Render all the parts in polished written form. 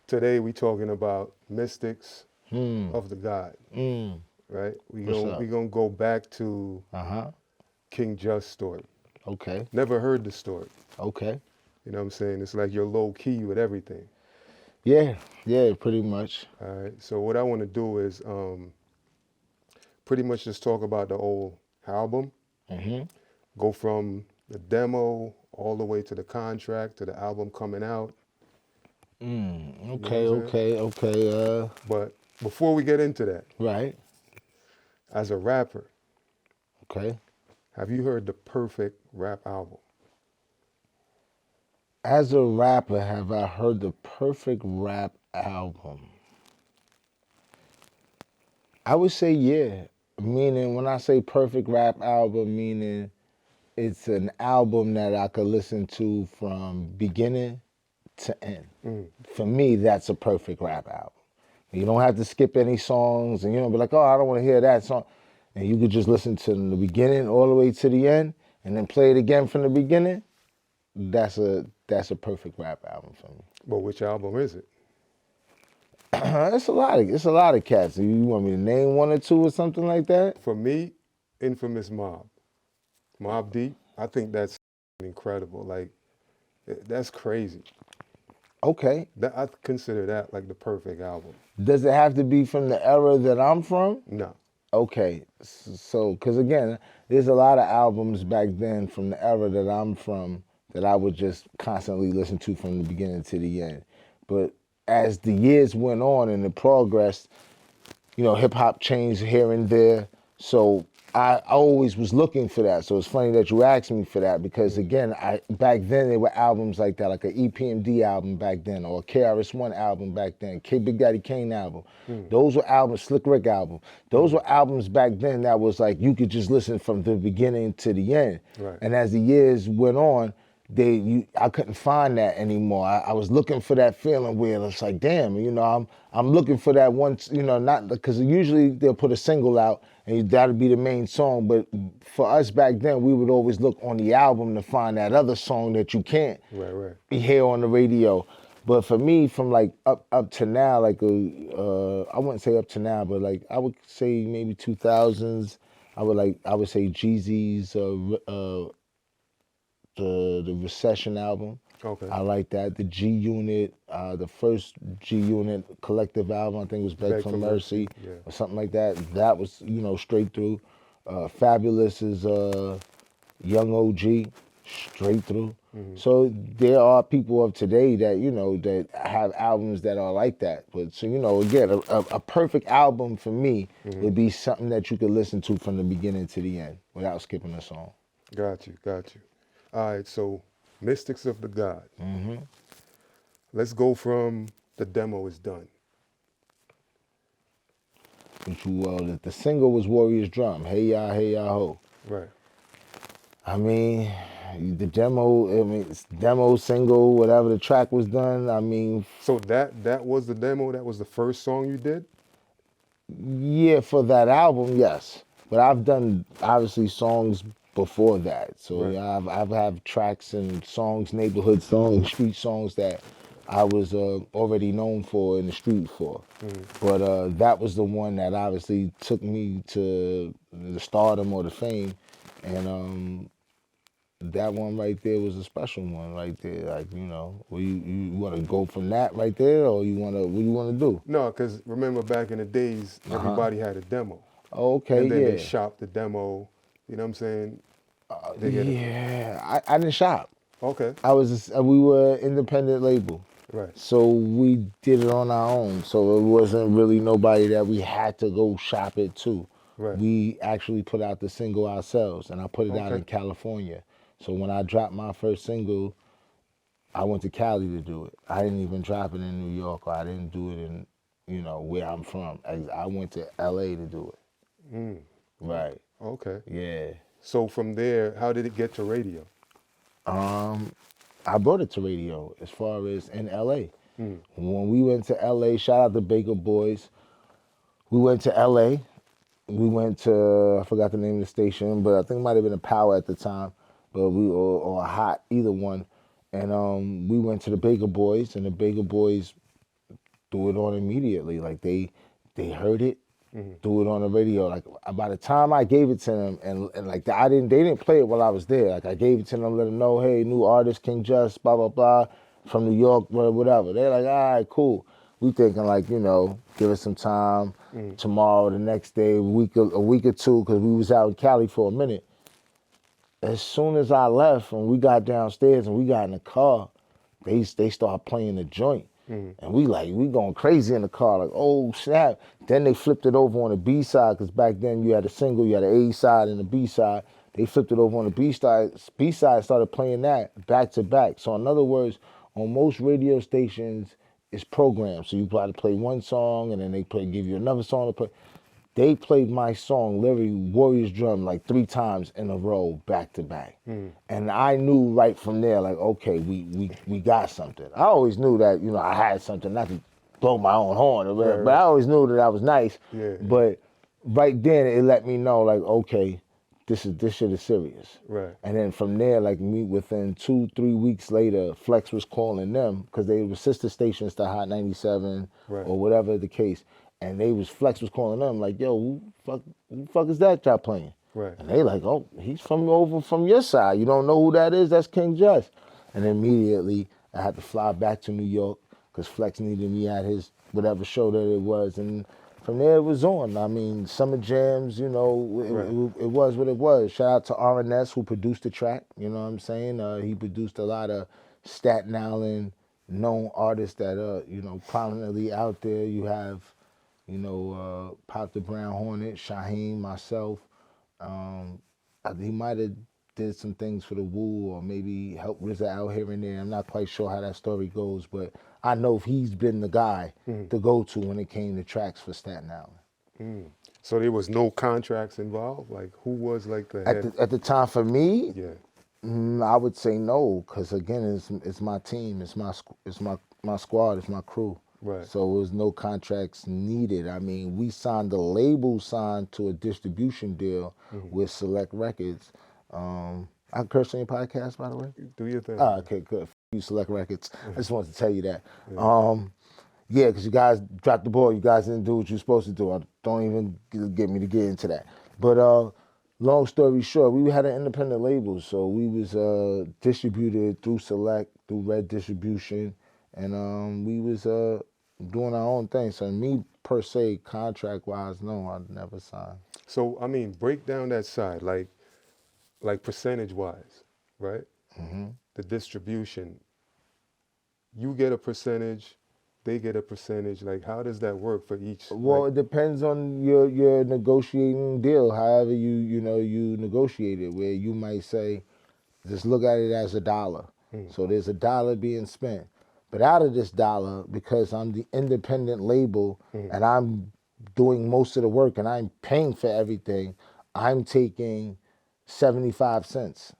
today we talking about mystics of the God, right? What's up? We gonna go back to Uh-huh. King Just's story. Okay. Never heard the story. Okay. You know what I'm saying? It's like you're low key with everything. Yeah. Yeah, pretty much. All right. So what I want to do is pretty much just talk about the old album. Mm-hmm. Go from the demo all the way to the contract to the album coming out. You know what Okay, I'm saying? okay, okay. But before we get into that, Right. as a rapper, Okay. have you heard the perfect rap album? As a rapper, have I heard the perfect rap album? I would say yeah. Meaning, when I say perfect rap album, meaning it's an album that I could listen to from beginning to end. For me, that's a perfect rap album. You don't have to skip any songs, and you don't be like, oh, I don't want to hear that song. And you could just listen to the beginning all the way to the end, and then play it again from the beginning. That's a perfect rap album for me. But which album is it? It's a lot of cats. You want me to name one or two or something like that? For me, Infamous Mob Deep. I think that's incredible. Like that's crazy. Okay. I consider that like the perfect album. Does it have to be from the era that I'm from? No. Okay, so because again, there's a lot of albums back then from the era that I'm from that I would just constantly listen to from the beginning to the end. But as the years went on and it progressed, hip hop changed here and there. So I always was looking for that. So it's funny that you asked me for that because again, back then there were albums like that, like an EPMD album back then, or a KRS-One album back then, Big Daddy Kane album. Those were albums, Slick Rick album. Those were albums back then that was like you could just listen from the beginning to the end. Right. And as the years went on, I couldn't find that anymore. I was looking for that feeling where it's like, damn, I'm looking for that one, not because usually they'll put a single out and that'll be the main song. But for us back then, we would always look on the album to find that other song that you can't Right. hear on the radio. But for me, from like up to now, like I wouldn't say up to now, but like I would say maybe 2000s. I would say Jeezy's the Recession album. Okay. I like that. The G Unit, the first G Unit collective album, I think it was Beg for Mercy Yeah. or something like that. That was, straight through. Fabulous is Young OG, straight through. So there are people of today that, that have albums that are like that. But so, again, a perfect album for me would be something that you could listen to from the beginning to the end without skipping a song. Got you. All right, so Mystics of the God. Let's go from the demo is done. The single was Warrior's Drum, Hey Ya Ho. Right. I mean, the demo, it's demo, single, whatever the track was done, So that was the demo, that was the first song you did? yeah, for that album, yes. But I've done, obviously, songs before that. So Right. I've have tracks and songs, neighborhood songs, street songs that I was already known for in the street for. But that was the one that obviously took me to the stardom or the fame. And that one right there was a special one right there. Like, you want to go from that right there, or what do you want to do? No, because remember back in the days, everybody had a demo. Okay, And then yeah. they shopped the demo, you know what I'm saying? Yeah, I didn't shop. Okay. We were an independent label. Right. So we did it on our own. So it wasn't really nobody that we had to go shop it to. Right. We actually put out the single ourselves, and I put it out in California. So when I dropped my first single, I went to Cali to do it. I didn't even drop it in New York, or I didn't do it in, where I'm from. I went to LA to do it. Right. Okay. Yeah. So from there, how did it get to radio? I brought it to radio as far as in LA. When we went to LA, shout out to Baker Boys. We went to LA. We went to, I forgot the name of the station, but I think it might have been a Power at the time, but or a Hot, either one. And we went to the Baker Boys, and the Baker Boys threw it on immediately. Like they heard it, threw it on the radio. Like by the time I gave it to them, and like they didn't play it while I was there. Like I gave it to them, let them know, hey, new artist, King Just, blah blah blah, from New York, whatever. They're like, all right, cool. We thinking like, give us some time. Tomorrow, the next day, a week or two, because we was out in Cali for a minute. As soon as I left and we got downstairs and we got in the car, they start playing the joint. And we going crazy in the car, like, oh snap. Then they flipped it over on the B side, because back then you had a single, you had an A side and a B side. They flipped it over on the B side, started playing that back to back. So in other words, on most radio stations, it's programmed. So you got to play one song and then give you another song to play. They played my song, literally Warriors Drum, like 3 times in a row, back to back. And I knew right from there, like, okay, we got something. I always knew that, I had something, not to blow my own horn, but I always knew that I was nice. Yeah. But right then, it let me know, like, okay, this shit is serious. Right. And then from there, like within 2-3 weeks later, Flex was calling them, because they were sister stations to Hot 97 or whatever the case. And Flex was calling them like, yo, who the fuck is that y'all playing? Right. And they like, oh, he's over from your side. You don't know who that is? That's King Just. And immediately I had to fly back to New York, because Flex needed me at his whatever show that it was. And from there it was on. I mean, Summer Jams, it was what it was. Shout out to R&S, who produced the track. You know what I'm saying? He produced a lot of Staten Island known artists that prominently out there. You have Pop the Brown Hornet, Shaheem, myself. He might have did some things for the Wu, or maybe helped RZA out here and there. I'm not quite sure how that story goes, but I know he's been the guy to go to when it came to tracks for Staten Island. So there was no contracts involved? Like, who was like the head? At the time for me, Yeah. I would say no, because again, it's my team, it's my squad, it's my crew. Right. So there was no contracts needed. I mean, we signed the label signed to a distribution deal with Select Records. I curse on your podcast, by the way? Do your thing. Okay, good. F you, Select Records. I just wanted to tell you that. Yeah, because you guys dropped the ball. You guys didn't do what you're supposed to do. Don't even get me to get into that. But long story short, we had an independent label, so we was distributed through Select, through Red Distribution, and we was doing our own thing. So me, per se, contract-wise, no, I never signed. So, I mean, break down that side, like percentage-wise, right? The distribution. You get a percentage, they get a percentage. Like, how does that work for each? Well, like, it depends on your negotiating deal. However you negotiate it, where you might say, just look at it as $1. So there's $1 being spent. But out of this $1, because I'm the independent label and I'm doing most of the work and I'm paying for everything, I'm taking 75 cents.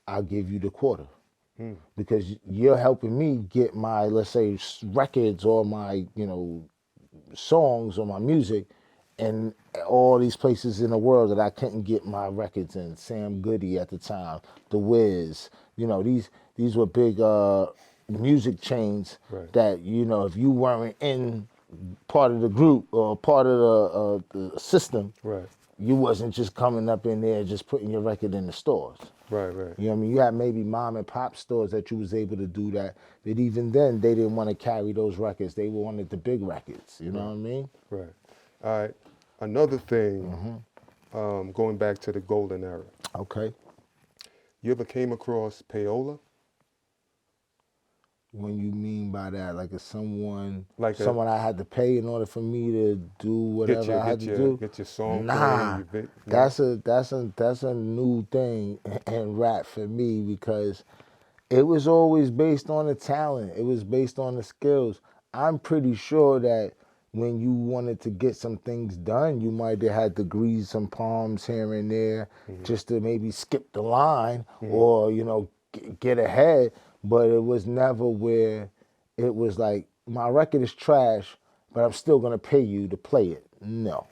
I'll give you the quarter. Because you're helping me get my, let's say, records or my, songs or my music in all these places in the world that I couldn't get my records in. Sam Goody at the time, The Wiz, these were big music chains that, if you weren't in part of the group or part of the system, you wasn't just coming up in there just putting your record in the stores. Right. You know what I mean? You had maybe mom and pop stores that you was able to do that. But even then, they didn't want to carry those records. They wanted the big records. You know what I mean? Right. All right. Another thing, going back to the golden era. Okay. You ever came across payola? When you mean by that, like if someone Like I had to pay in order for me to do whatever I had to do? Get your song Nah, played. that's a new thing in rap for me, because it was always based on the talent. It was based on the skills. I'm pretty sure that when you wanted to get some things done, you might have had to grease some palms here and there just to maybe skip the line or, get ahead. But it was never where it was like, my record is trash, but I'm still gonna pay you to play it. No.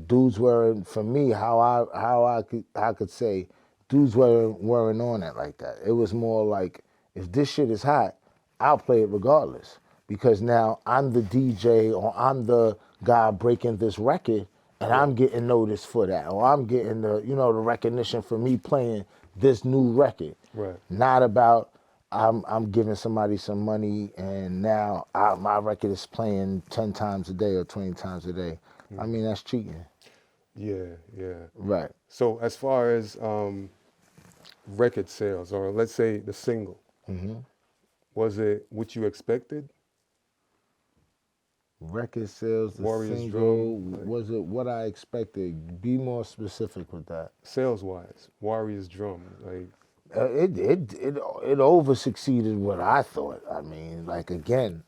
Dudes weren't, for me, how I could say, dudes weren't on it like that. It was more like, if this shit is hot, I'll play it regardless. because now I'm the DJ or I'm the guy breaking this record and Right. I'm getting noticed for that, or I'm getting the the recognition for me playing this new record. Right. Not about I'm giving somebody some money and now my record is playing 10 times a day or 20 times a day. I mean, that's cheating. Yeah, yeah. Right. So as far as record sales, or let's say the single, was it what you expected? Record sales, the Warrior's single, Drum, like was it what I expected? Be more specific with that. sales wise, Warrior's Drum, like It over succeeded what I thought. I mean, like again,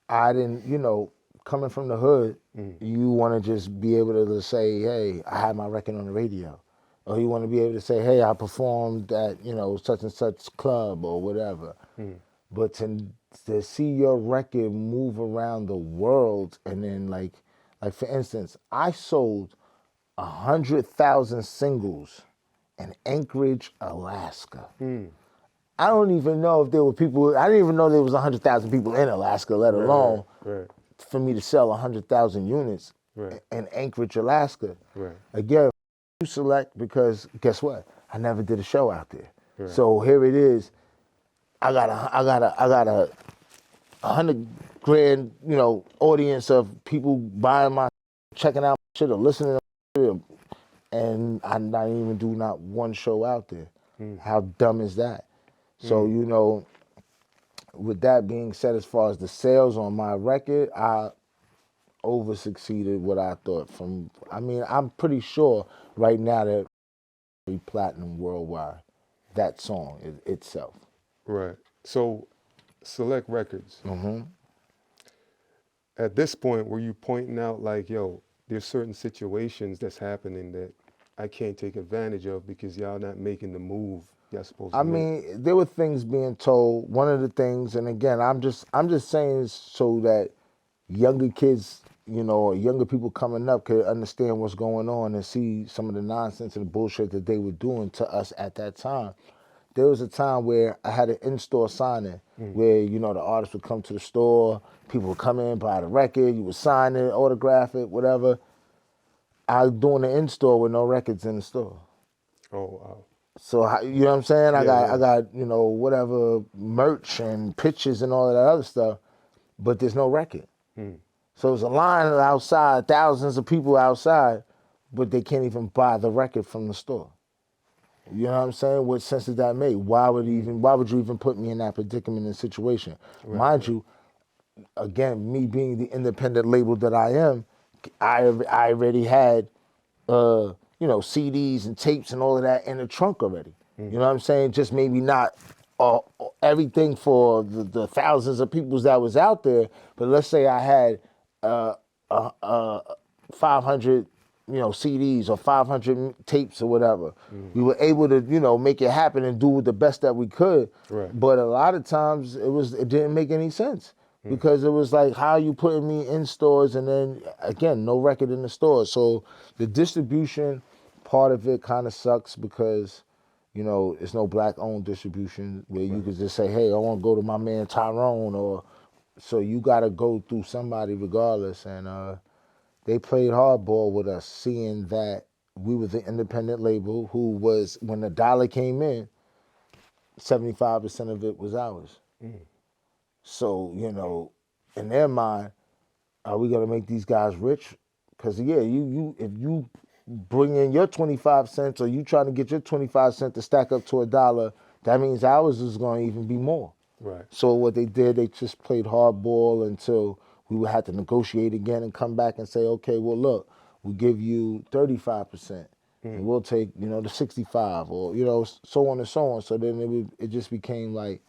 I didn't, coming from the hood, you want to just be able to say, hey, I had my record on the radio. Or you want to be able to say, hey, I performed at, such and such club or whatever. But to see your record move around the world and then like for instance, I sold 100,000 singles in Anchorage, Alaska. I don't even know if there were people. I didn't even know there was 100,000 people in Alaska, let right, right, alone right, for me to sell 100,000 units right, in Anchorage, Alaska. right, Again, you select because guess what? I never did a show out there. right, So here it is. I got a 100 grand, audience of people buying my, checking out my shit or listening to it, and I not even do not one show out there. How dumb is that? So with that being said, as far as the sales on my record, I over succeeded what I thought. I mean, I'm pretty sure right now that platinum worldwide. That song itself. right. So Select Records. At this point, were you pointing out like, yo, there's certain situations that's happening that I can't take advantage of because y'all not making the move y'all supposed I to make? mean, there were things being told. One of the things, and again, I'm just saying so that younger kids, or younger people coming up could understand what's going on and see some of the nonsense and the bullshit that they were doing to us at that time. There was a time where I had an in-store signing where, the artist would come to the store, people would come in, buy the record, you would sign it, autograph it, whatever. I was doing the in-store with no records in the store. Oh, wow. So you know what I'm saying? I Yeah, got yeah. I got whatever merch and pictures and all of that other stuff, but there's no record. So it's a line outside, thousands of people outside, but they can't even buy the record from the store. You know what I'm saying? What sense does that make? Why would you even put me in that predicament and situation? Right, Mind right. you, again, me being the independent label that I am, I already had CDs and tapes and all of that in the trunk already. You know what I'm saying? Just maybe not everything for the thousands of people that was out there, but let's say I had 500, CDs or 500 tapes or whatever. We were able to, make it happen and do the best that we could. Right. But a lot of times it didn't make any sense because it was like, how are you putting me in stores and then again, no record in the stores. So the distribution part of it kind of sucks because it's no black owned distribution where you could just say, hey, I want to go to my man Tyrone, or so you got to go through somebody regardless. And they played hardball with us, seeing that we were the independent label who was, when the dollar came in, 75% of it was ours. So, in their mind, are we gonna make these guys rich? Because yeah, you if you bring in your 25 cents or you trying to get your 25 cents to stack up to $1, that means ours is gonna even be more. Right. So what they did, they just played hardball until we would have to negotiate again and come back and say, okay, well look, we give you 35%, and we'll take the 65, or so on and so on. So then it just became like,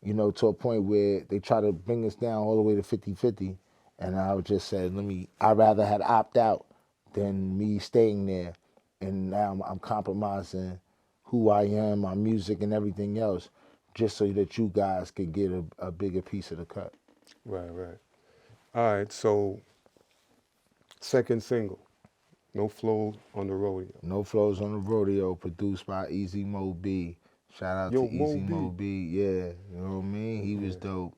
to a point where they try to bring us down all the way to 50-50. And I just said, I'd rather had opt out than me staying there. And now I'm compromising who I am, my music and everything else, just so that you guys could get a bigger piece of the cut. Right, right. All right, so second single, No Flow on the Rodeo. No Flows on the Rodeo, produced by Easy Mo B. Shout out Yo, to Mo Easy B. Mo B. Yeah, you know what I mean? He was Yeah. dope.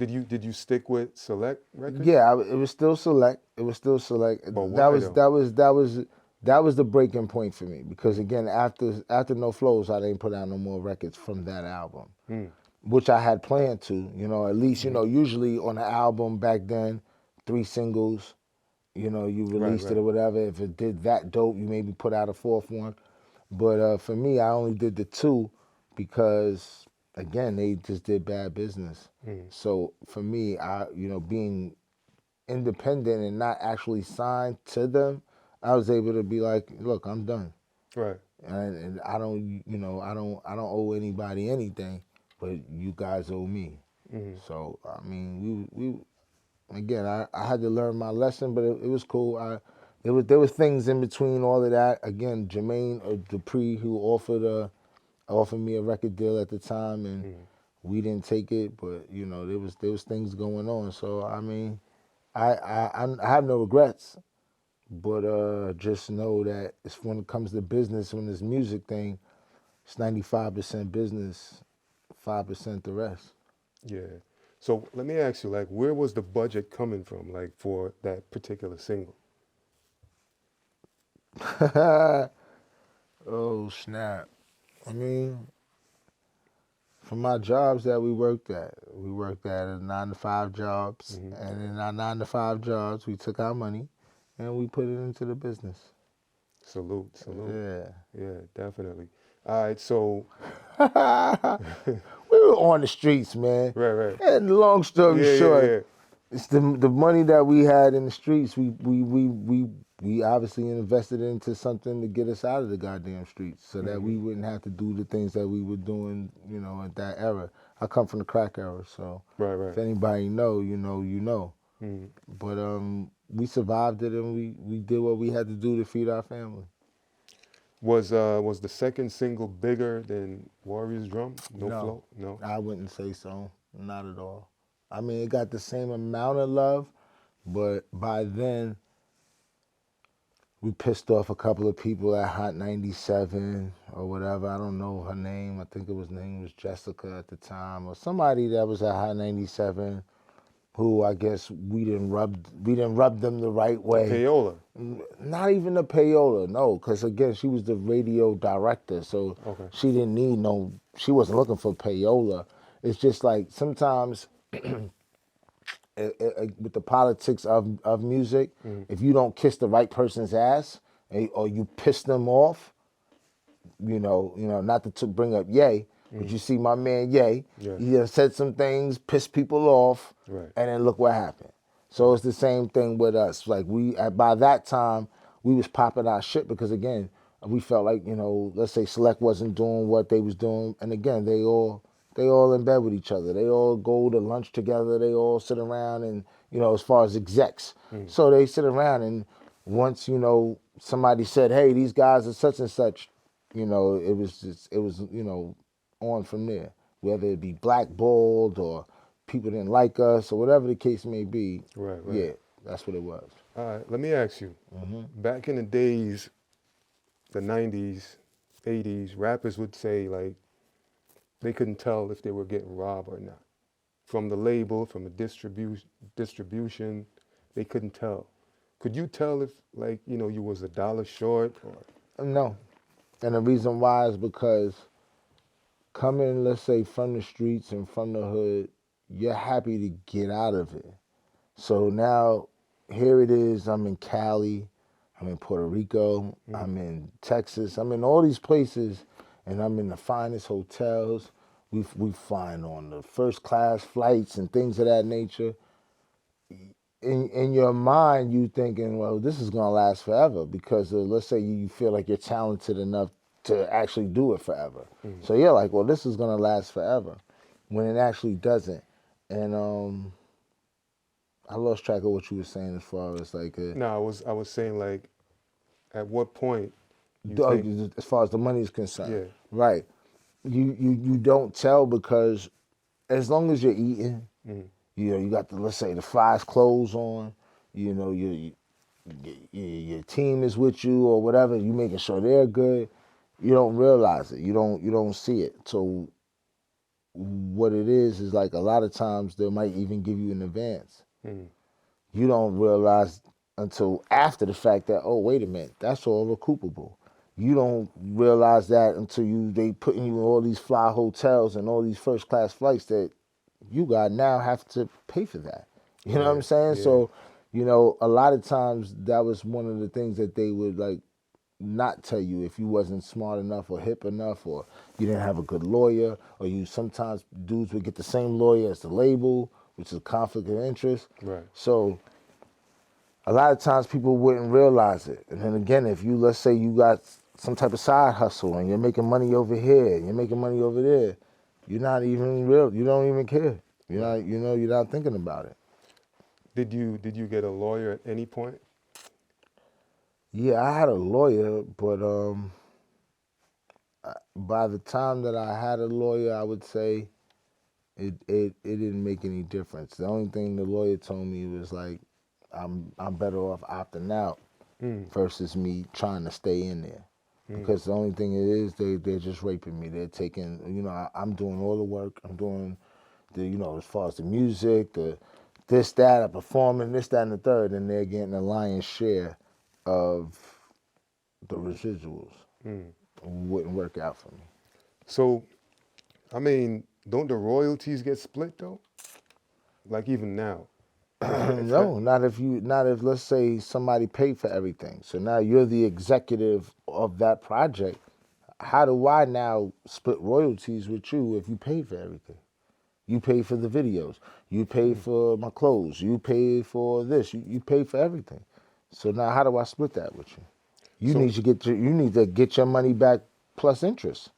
Did you stick with Select Records? Yeah, it was still Select. It was still Select. But That why was though? that was that was that was the breaking point for me because again, after No Flows, I didn't put out no more records from that album, Mm. which I had planned to. At least Hmm. usually on an album back then, 3 singles. You Right, released it right. or whatever. If it did that dope, you maybe put out a fourth one. But for me, I only did the two because again, they just did bad business. Mm. So for me, being independent and not actually signed to them, I was able to be like, look, I'm done, Right. and I don't, I don't owe anybody anything, but you guys owe me. Hmm. So I mean, we again, I had to learn my lesson, but it was cool. There was things in between all of that. Again, Jermaine Dupree who offered me a record deal at the time, and Hmm. we didn't take it. But there was things going on. So I mean, I have no regrets, but just know that it's when it comes to business, when this music thing, it's 95% business, 5% the rest. Yeah. So let me ask you, like, where was the budget coming from, like, for that particular single? Oh snap! I mean, from my jobs that we worked at 9 to 5 jobs, Hmm. and in our 9 to 5 jobs, we took our money and we put it into the business. Salute, salute. Yeah. Yeah, definitely. All right. So, We were on the streets, man. right, right. And long story Yeah, yeah, short, yeah. it's the money that we had in the streets. We obviously invested into something to get us out of the goddamn streets, so that Hmm. we wouldn't have to do the things that we were doing, at that era. I come from the crack era, so Right, if right. anybody know, you know, you know. Hmm. But we survived it, and we did what we had to do to feed our family. Was the second single bigger than Warriors Drum? No No, flow? No. I wouldn't say so. Not at all. I mean, it got the same amount of love, but by then we pissed off a couple of people at Hot 97 or whatever. I don't know her name. I think name was Jessica at the time, or somebody that was at Hot 97 who I guess we didn't rub them the right The way. payola. Not even the payola, no, because again, she was the radio director, so Okay. she didn't need she wasn't looking for payola. It's just like sometimes with the politics of music, Hmm. if you don't kiss the right person's ass or you piss them off, not to bring up Ye, but Hmm. you see my man Ye, Yeah. he done said some things, pissed people off, Right. and then look what happened. So Right. it's the same thing with us. Like by that time, we was popping our shit because again, we felt like let's say Select wasn't doing what they was doing, and again, they all in bed with each other. They all go to lunch together. They all sit around and as far as execs, Hmm. so they sit around and once somebody said, "Hey, these guys are such and such," it was on from there. Whether it be blackballed or people didn't like us or whatever the case may be, Right. Right. yeah, that's what it was. All right. Let me ask you. Hmm. Back in the days, the '90s, '80s, rappers would say like they couldn't tell if they were getting robbed or not. From the label, from the distribution, they couldn't tell. Could you tell if like, you was $1 short or No, and the reason why is because coming, let's say, from the streets and from the hood, you're happy to get out of it. So now, here it is. I'm in Cali, I'm in Puerto Rico, mm, I'm in Texas, I'm in all these places, and I'm in the finest hotels. We flying on the first class flights and things of that nature. In your mind, you thinking, well, this is gonna last forever because let's say you feel like you're talented enough to actually do it forever. mm. So you're like, well, this is gonna last forever, when it actually doesn't. And I lost track of what you were saying as far as like No, I was saying like at what point you think, as far as the money is concerned, yeah, right? You don't tell because as long as you're eating, mm, you got the, let's say, the flies clothes on, your team is with you or whatever, you making sure they're good. You don't realize it. You don't see it. So what it is like a lot of times they might even give you an advance. Mm. You don't realize until after the fact that, oh, wait a minute, that's all recoupable. You don't realize that until they putting you in all these fly hotels and all these first class flights that you got now have to pay for that. You know what Yeah, I'm saying? yeah, So, a lot of times that was one of the things that they would like not tell you if you wasn't smart enough or hip enough or you didn't have a good lawyer, or you sometimes dudes would get the same lawyer as the label, which is a conflict of interest. right. So a lot of times people wouldn't realize it. And then again, if you, let's say you got some type of side hustle and you're making money over here, you're making money over there, you're not even real, you don't even care. You're Right. not, you're not thinking about it. Did you get a lawyer at any point? Yeah, I had a lawyer, but by the time that I had a lawyer, I would say it didn't make any difference. The only thing the lawyer told me was like, I'm better off opting out Mm. versus me trying to stay in there. Mm. Because the only thing it is, they're just raping me. They're taking, I'm doing all the work. I'm doing as far as the music, this, that, I'm performing, this, that, and the third, and they're getting a lion's share of the residuals. Mm. Wouldn't work out for me. So, I mean, don't the royalties get split though? Like even now, if that. No, not if let's say somebody paid for everything. So now you're the executive of that project. How do I now split royalties with you if you paid for everything? You pay for the videos. You pay Mm. for my clothes. You pay for this. You pay for everything. So now how do I split that with you? So, You need to get your money back plus interest.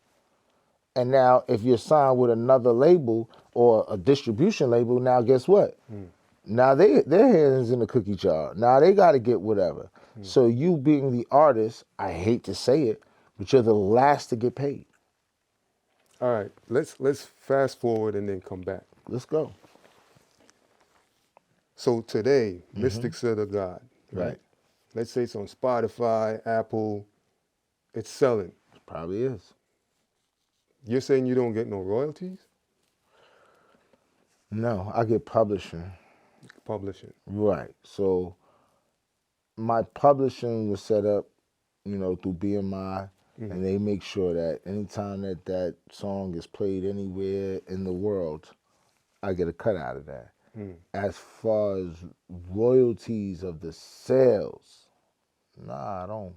And now if you're signed with another label or a distribution label, now guess what? mm. Now their hands in the cookie jar. Now they got to get whatever. Mm. So you being the artist, I hate to say it, but you're the last to get paid. All right, let's fast forward and then come back. Let's go. So today, Mm-hmm. Mystics of the God, right? Right. Let's say it's on Spotify, Apple, it's selling. Probably is. You're saying you don't get no royalties? No, I get publishing. Publishing. Right. So my publishing was set up, through BMI, Mm. and they make sure that anytime that song is played anywhere in the world, I get a cut out of that. Mm. As far as royalties of the sales, nah, I don't.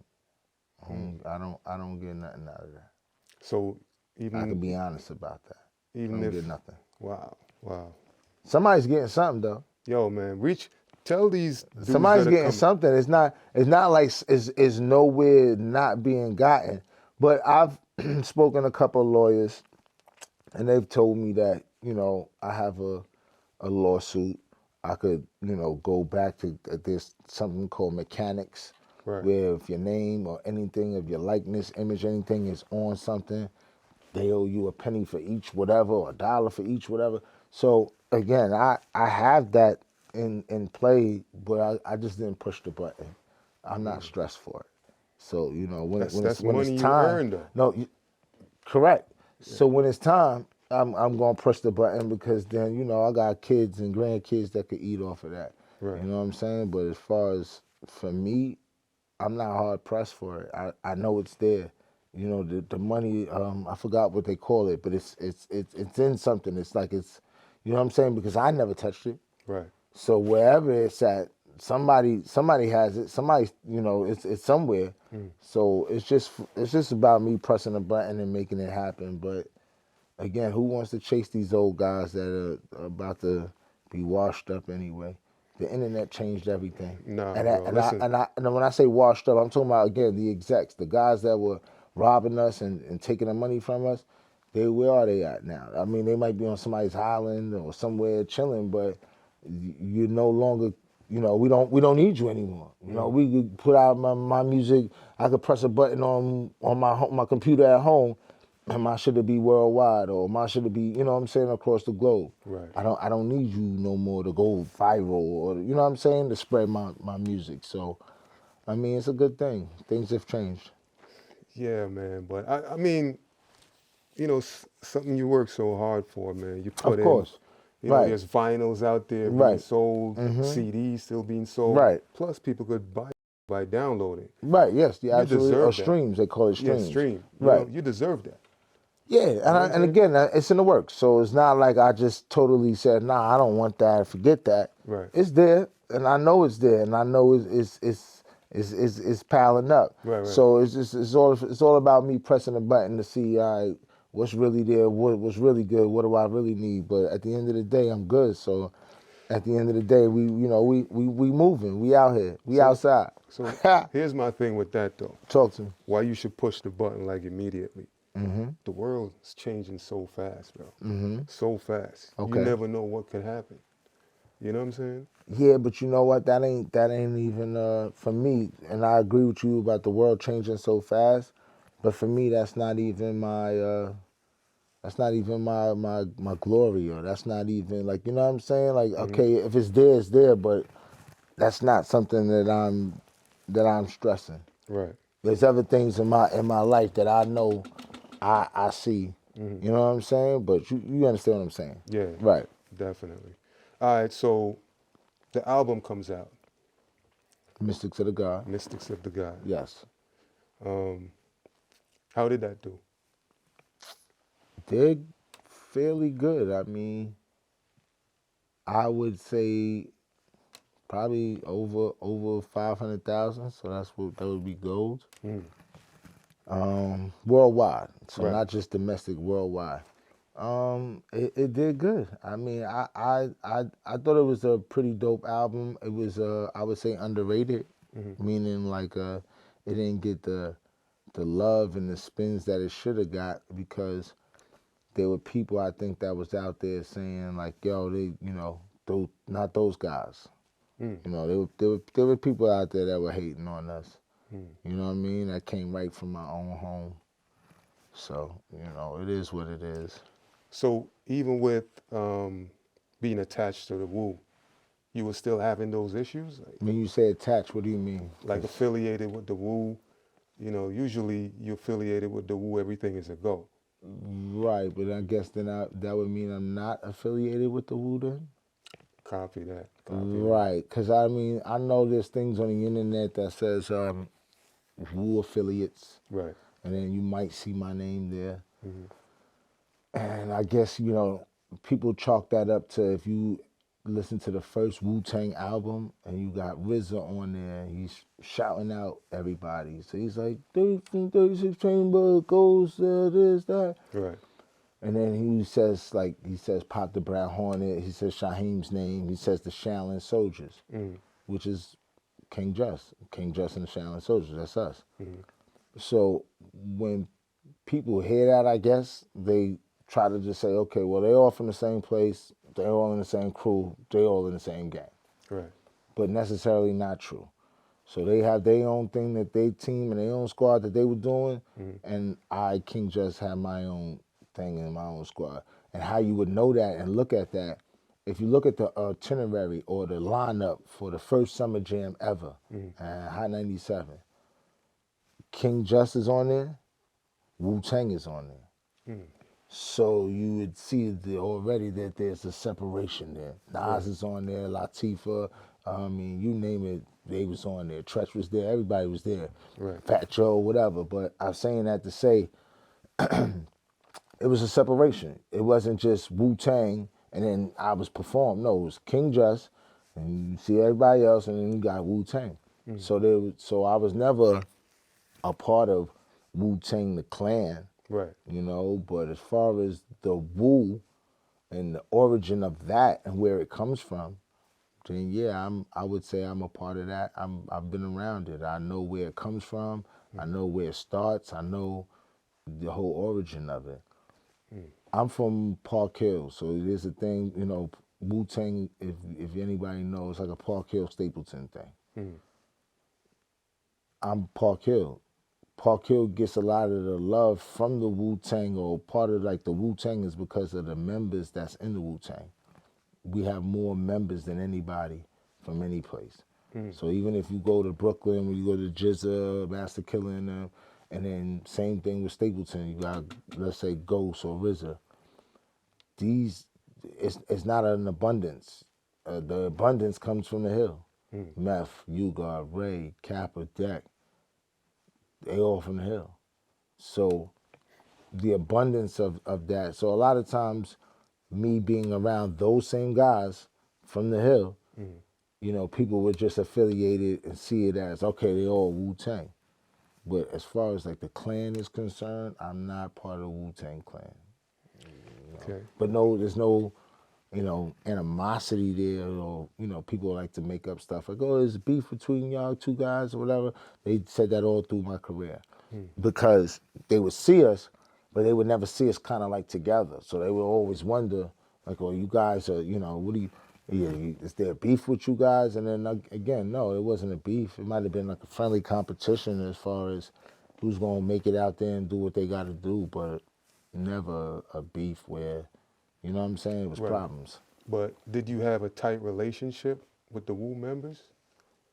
Mm. I don't get nothing out of that. So I can even be honest about that. I even don't if, get nothing. wow, wow. Somebody's getting something though. Yo, man, tell these dudes that Somebody's are getting coming. something. It's not like it's nowhere not being gotten. But I've spoken to a couple of lawyers, and they've told me that I have a lawsuit. I could go back to there's something called mechanics, Right. where if your name or anything of your likeness, image, anything is on something, they owe you a penny for each whatever, or a dollar for each whatever. So again, I have that in play, but I just didn't push the button. I'm not Mm. stressed for it. So That's when it's money you time, earned though. no, correct. Yeah. So when it's time, I'm gonna push the button, because then I got kids and grandkids that could eat off of that. Right. You know what I'm saying? But as far as for me, I'm not hard pressed for it. I know it's there. The money. I forgot what they call it, but it's in something. It's like you know what I'm saying, because I never touched it. Right. So wherever it's at, somebody has it. Somebody, it's somewhere. Mm. So it's just about me pressing a button and making it happen. But again, who wants to chase these old guys that are about to be washed up anyway? The internet changed everything. Nah, And bro. Listen. when I say washed up, I'm talking about, again, the execs, the guys that were robbing us and taking the money from us. Where are they at now? I mean, they might be on somebody's island or somewhere chilling, but you're no longer, we don't need you anymore. We could put out my music. I could press a button on my computer at home, and my shit'll be worldwide, or my shit'll be, what I'm saying, across the globe. Right. I don't need you no more to go viral, or what I'm saying, to spread my music. So I mean, it's a good thing. Things have changed. Yeah, man. But I mean, something you work so hard for, man. You Of put in, course. Right. there's vinyls out there being Right. sold, CDs still being sold. Right. Plus, people could buy by downloading. Right. Yes. Yeah. You Absolutely. Or deserve that. streams. They call it Yeah, streams. stream. Right. You deserve that. Yeah. You know what I'm And saying? again, it's in the works. So it's not like I just totally said, nah, I don't want that. Forget that. Right. It's there, and I know it's there, and I know it's piling up. Right. So it's all about me pressing a button to see, all right, what's really there, what's really good, what do I really need. But at the end of the day, I'm good. So at the end of the day, we moving, we out here, we outside. So here's my thing with that, though. Talk to me. Why you should push the button like immediately. The world is changing so fast, bro. So fast. Okay. You never know what could happen. You know what I'm saying? Yeah, but you know what? That ain't even for me. And I agree with you about the world changing so fast. But for me, that's not even my my glory, or that's not even, like, you know what I'm saying? Like, okay, if it's there, it's there, but that's not something that I'm stressing. Right. There's other things in my life that I know I see. You know what I'm saying? But you understand what I'm saying? Yeah. Right. Definitely. All right, so the album comes out, Mystics of the God. Mystics of the God. Yes. How did that do? Did fairly good. I mean, I would say probably over 500,000. So that would be gold. Worldwide. So Right. not just domestic, worldwide. It did good. I mean, I thought it was a pretty dope album. It was I would say underrated, meaning like it didn't get the love and the spins that it should have got, because there were people, I think, that was out there saying like, yo, not those guys. There were people out there that were hating on us. You know what I mean? That came right from my own home. So, it is what it is. So even with being attached to the Wu, you were still having those issues? When you say attached, what do you mean? Like affiliated with the Wu? Usually you're affiliated with the Wu, everything is a go. Right, but I guess then that would mean I'm not affiliated with the Wu then? Copy that. Right, because I mean, I know there's things on the internet that says Wu affiliates. Right. And then you might see my name there. And I guess, people chalk that up to, if you listen to the first Wu-Tang album and you got RZA on there, he's shouting out everybody. So he's like, 36 chamber goes this, that. Right. And then he says Pop the Brown Hornet, he says Shaheem's name, he says the Shaolin Soldiers, which is King Just and the Shaolin Soldiers, that's us. So when people hear that, I guess, they try to just say, okay, well, they all from the same place, they all in the same crew, they all in the same gang. Right. But necessarily not true. So they have their own thing, that they team and their own squad that they were doing, and I, King Just, had my own thing in my own squad. And how you would know that and look at that, if you look at the itinerary or the lineup for the first Summer Jam ever, Hot 97, King Just is on there, Wu-Tang is on there. So you would see already that there's a separation there. Nas is on there, Latifah, I mean, you name it, they was on there. Tretch was there, everybody was there. Right. Fat Joe, whatever. But I'm saying that to say, it was a separation. It wasn't just Wu-Tang and then I was performed. No, it was King Just, and you see everybody else, and then you got Wu-Tang. So I was never a part of Wu-Tang the Clan. Right. But as far as the Wu and the origin of that and where it comes from, then yeah, I would say I'm a part of that. I've been around it. I know where it comes from. I know where it starts. I know the whole origin of it. I'm from Park Hill, so there's a thing, Wu-Tang, if anybody knows, it's like a Park Hill Stapleton thing. I'm Park Hill. Park Hill gets a lot of the love from the Wu-Tang, or part of like the Wu-Tang is because of the members that's in the Wu-Tang. We have more members than anybody from any place. So even if you go to Brooklyn, when you go to Jizza, Master Killer, And then same thing with Stapleton. You got, let's say, Ghost or RZA. These, it's not an abundance. The abundance comes from the hill. Meth, Ugar, Ray, Kappa, Deck, they all from the hill. So the abundance of that. So a lot of times, me being around those same guys from the hill, you know, people would just affiliate it and see it as, okay, they all Wu-Tang. But as far as like the clan is concerned, I'm not part of the Wu-Tang clan. Okay. But no, there's no, you know, animosity there, or, you know, people like to make up stuff like, oh, there's beef between y'all two guys or whatever. They said that all through my career because they would see us, but they would never see us kind of like together. So they would always wonder, like, oh, you guys are, you know, what do you, yeah, is there beef with you guys? And then again, no, it wasn't a beef. It might have been like a friendly competition as far as who's gonna make it out there and do what they got to do, but never a beef where, you know what I'm saying, it was Right. problems. But did you have a tight relationship with the Wu members?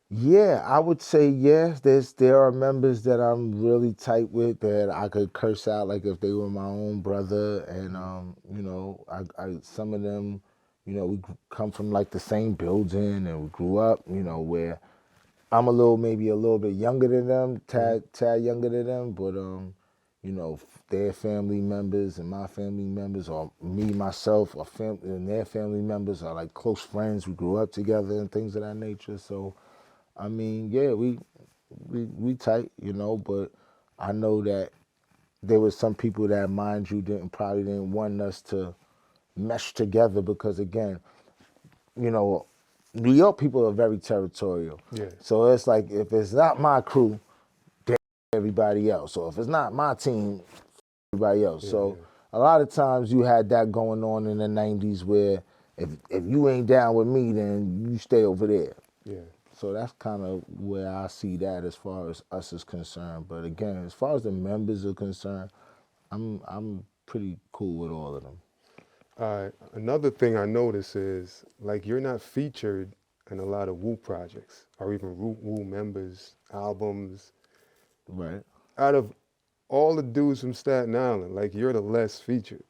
Yeah, I would say yes. There are members that I'm really tight with that I could curse out like if they were my own brother, and you know, I some of them, you know, we come from like the same building and we grew up, you know, where I'm maybe a little bit younger than them, tad younger than them, but you know, their family members and my family members, or me myself, or and their family members are like close friends. We grew up together and things of that nature. So, I mean, yeah, we tight, you know, but I know that there was some people that, mind you, probably didn't want us to mesh together because, again, you know, New York people are very territorial. Yeah. So it's like, if it's not my crew, then everybody else. Or if it's not my team, everybody else. Yeah, So yeah. a lot of times you had that going on in the 90s where if you ain't down with me, then you stay over there. Yeah. So that's kind of where I see that as far as us is concerned. But again, as far as the members are concerned, I'm pretty cool with all of them. Another thing I notice is like you're not featured in a lot of Wu projects or even Wu members albums. Right. Out of all the dudes from Staten Island, like you're the less featured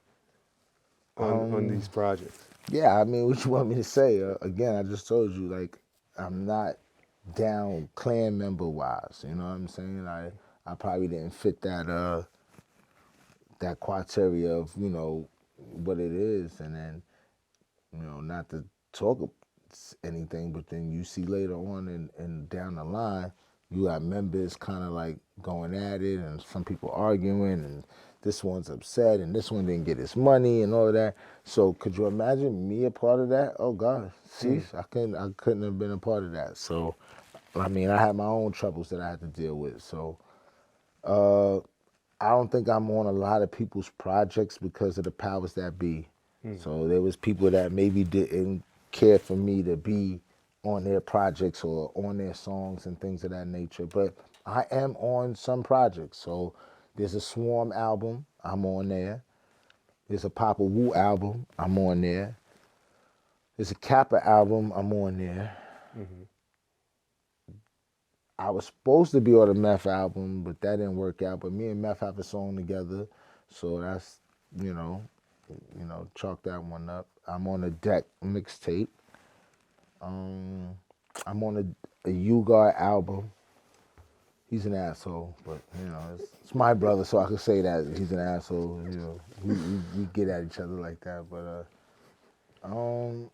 on these projects. Yeah, I mean, what you want me to say? Again, I just told you, like, I'm not down clan member wise. You know what I'm saying? I probably didn't fit that criteria of, you know, what it is, and then, you know, not to talk anything, but then you see later on and down the line, you got members kind of like going at it, and some people arguing, and this one's upset, and this one didn't get his money, and all of that. So could you imagine me a part of that? Oh God, see, I couldn't have been a part of that. So, I mean, I had my own troubles that I had to deal with. So, I don't think I'm on a lot of people's projects because of the powers that be. So there was people that maybe didn't care for me to be on their projects or on their songs and things of that nature. But I am on some projects. So there's a Swarm album, I'm on there. There's a Papa Wu album, I'm on there. There's a Kappa album, I'm on there. I was supposed to be on the Meth album, but that didn't work out. But me and Meth have a song together, so that's, you know, chalk that one up. I'm on a Deck mixtape. I'm on a Ugar album. He's an asshole, but you know, it's my brother, so I can say that he's an asshole. You know, we get at each other like that. But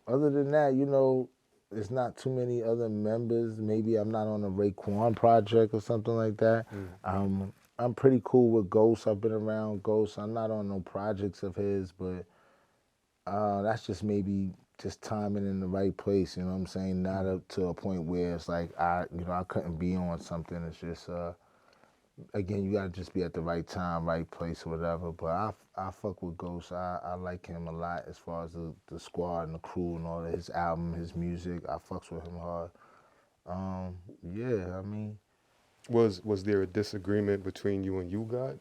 other than that, you know, there's not too many other members. Maybe I'm not on a Raekwon project or something like that. I'm pretty cool with Ghost. I've been around Ghost. I'm not on no projects of his, but that's just maybe just timing in the right place. You know what I'm saying? Not up to a point where it's like I couldn't be on something. It's just again, you gotta just be at the right time, right place, or whatever. But I fuck with Ghost. I like him a lot as far as the squad and the crew and all of his album, his music. I fucks with him hard. Yeah, I mean, Was there a disagreement between you and You God?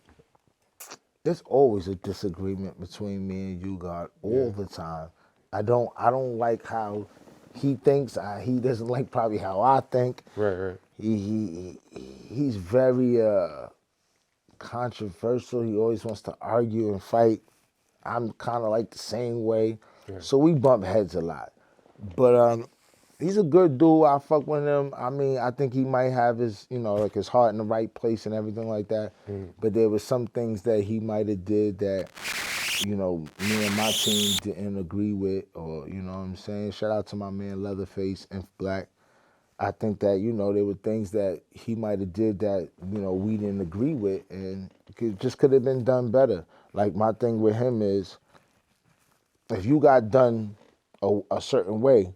there's always a disagreement between me and you, God, all the time. I don't like how he thinks. He doesn't like probably how I think. Right, right. He's very controversial. He always wants to argue and fight. I'm kind of like the same way. Yeah. So we bump heads a lot. But he's a good dude. I fuck with him. I mean, I think he might have his, like his heart in the right place and everything like that. But there was some things that he might have did that, me and my team didn't agree with, or, you know what I'm saying? Shout out to my man Leatherface and Black. I think that, there were things that he might have did that, we didn't agree with, and just could have been done better. Like, my thing with him is, if you got done a certain way,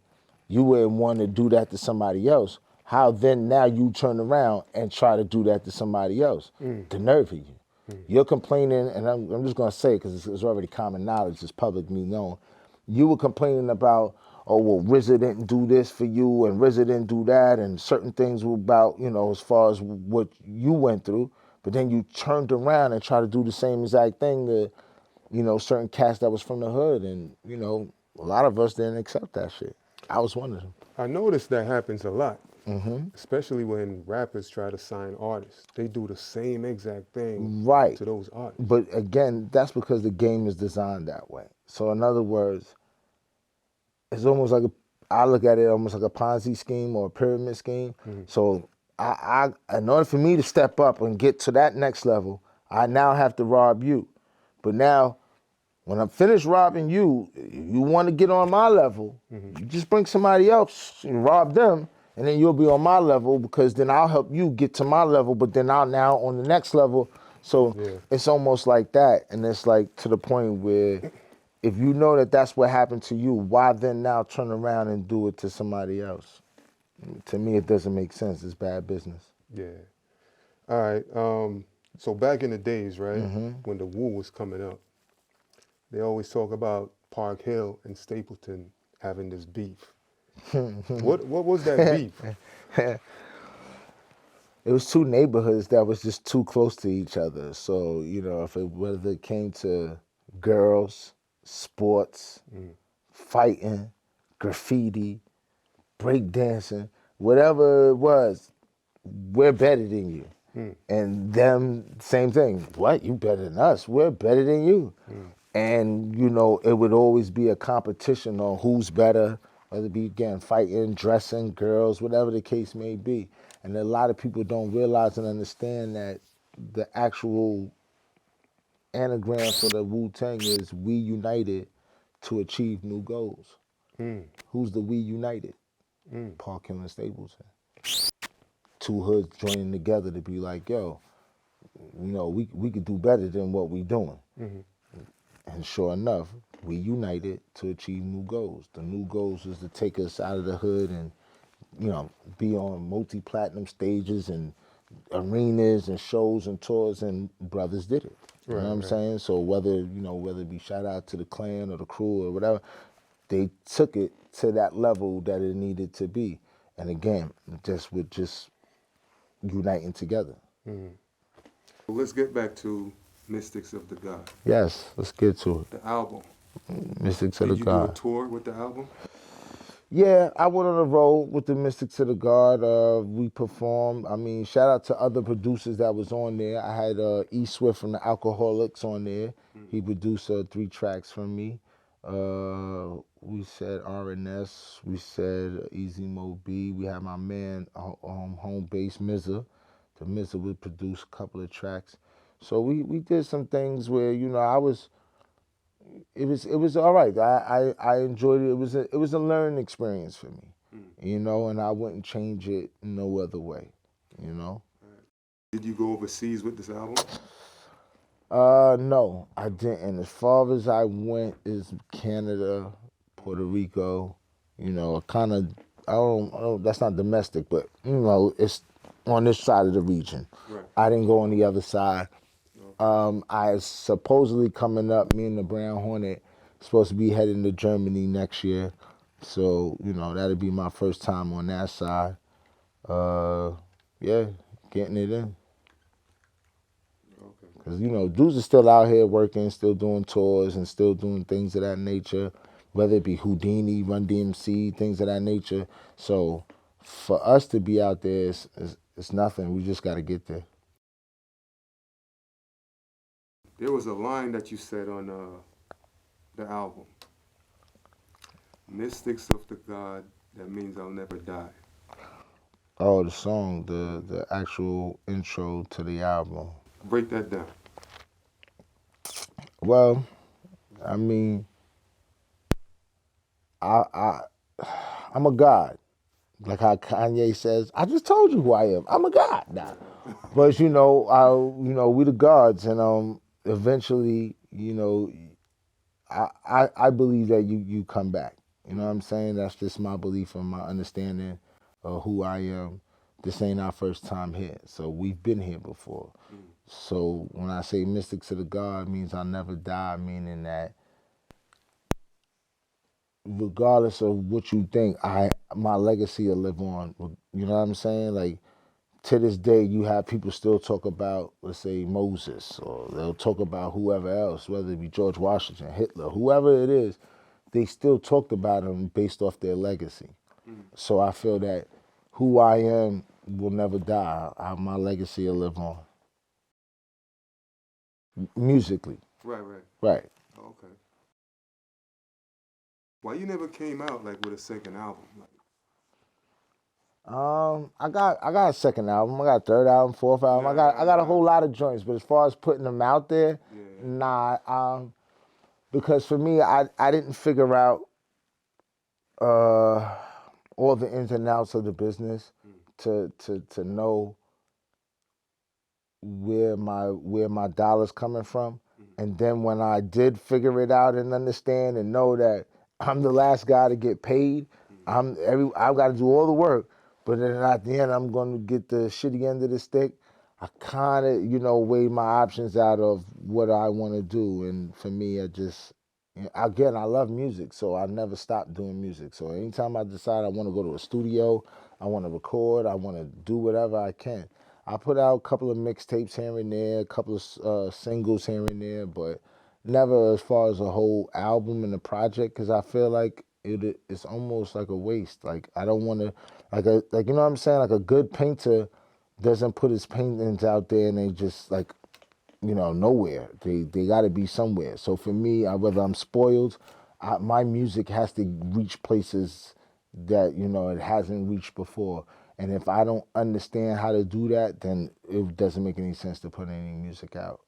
you wouldn't want to do that to somebody else. How then now you turn around and try to do that to somebody else? The nerve of you. You're complaining, and I'm just going to say it because it's already common knowledge, it's publicly known. You were complaining about, oh, well, RZA didn't do this for you, and RZA didn't do that, and certain things were about, as far as what you went through. But then you turned around and tried to do the same exact thing to, certain cats that was from the hood, and, a lot of us didn't accept that shit. I was one of them. I noticed that happens a lot, especially when rappers try to sign artists. They do the same exact thing Right. to those artists. But again, that's because the game is designed that way. So in other words, it's almost like I look at it almost like a Ponzi scheme or a pyramid scheme. So I in order for me to step up and get to that next level, I now have to rob you. But now, when I'm finished robbing you, you want to get on my level, you just bring somebody else and rob them, and then you'll be on my level, because then I'll help you get to my level, but then I'll now on the next level. So it's almost like that. And it's like to the point where if you know that that's what happened to you, why then now turn around and do it to somebody else? To me, it doesn't make sense. It's bad business. Yeah. All right. So back in the days, right, when the Wu was coming up, they always talk about Park Hill and Stapleton having this beef. What was that beef? It was two neighborhoods that was just too close to each other. So, whether it came to girls, sports, fighting, graffiti, breakdancing, whatever it was, we're better than you. And them, same thing. What? You better than us? We're better than you. And, it would always be a competition on who's better, whether it be, again, fighting, dressing, girls, whatever the case may be. And a lot of people don't realize and understand that the actual anagram for the Wu-Tang is "We United to Achieve New Goals." Who's the We United? Park Hill and Stapleton. Two hoods joining together to be like, yo, we could do better than what we doing. And sure enough, we united to achieve new goals. The new goals is to take us out of the hood and, be on multi-platinum stages and arenas and shows and tours, and brothers did it. You know what I'm saying? So whether it be shout out to the clan or the crew or whatever, they took it to that level that it needed to be. And again, just with uniting together. Let's get back to Mystics of the God. Yes, let's get to it. The album. Mystics of the God. Did you do a tour with the album? Yeah, I went on a road with the Mystics of the God. We performed. I mean, shout out to other producers that was on there. I had E. Swift from the Alcoholics on there. He produced 3 tracks from me. We said RNS. We said Easy Mo B. We had my man, home base MZA. The MZA would produce a couple of tracks. So we did some things where, it was all right. I enjoyed it. It was a learning experience for me, and I wouldn't change it no other way, Did you go overseas with this album? No, I didn't. As far as I went is Canada, Puerto Rico, kind of, I don't, that's not domestic, but, it's on this side of the region. Right. I didn't go on the other side. I supposedly coming up, me and the Brown Hornet, supposed to be heading to Germany next year. So, that'll be my first time on that side. Yeah, getting it in. Because, dudes are still out here working, still doing tours and still doing things of that nature, whether it be Houdini, Run DMC, things of that nature. So for us to be out there, it's nothing. We just got to get there. There was a line that you said on the album, "Mystics of the God, that means I'll never die." Oh, the song, the actual intro to the album. Break that down. Well, I mean, I I'm a god. Like how Kanye says, I just told you who I am. I'm a god now. But we the gods, and eventually, I believe that you come back. You know what I'm saying? That's just my belief and my understanding of who I am. This ain't our first time here, so we've been here before. So when I say mystics of the God, means I'll never die, meaning that regardless of what you think, my legacy will live on. You know what I'm saying? Like to this day, you have people still talk about, let's say, Moses, or they'll talk about whoever else, whether it be George Washington, Hitler, whoever it is. They still talked about them based off their legacy. So I feel that who I am will never die. My legacy will live on musically. Right, right. Right. Okay. Why you never came out like with a second album? Like, I got a second album. I got a third album, fourth album. I got a whole lot of joints. But as far as putting them out there, yeah. nah. Because for me, I didn't figure out all the ins and outs of the business to know where my dollar's coming from. And then when I did figure it out and understand and know that I'm the last guy to get paid, I've got to do all the work, but then at the end I'm going to get the shitty end of the stick. I kind of weigh my options out of what I want to do, and for me, again, I love music, so I never stop doing music. So anytime I decide I want to go to a studio, I want to record, I want to do whatever I can. I put out a couple of mixtapes here and there, a couple of singles here and there, but never as far as a whole album and a project, because I feel like it's almost like a waste. Like I don't want to, like you know what I'm saying. Like a good painter doesn't put his paintings out there and they just like nowhere. They got to be somewhere. So for me, whether I'm spoiled, my music has to reach places that it hasn't reached before. And if I don't understand how to do that, then it doesn't make any sense to put any music out.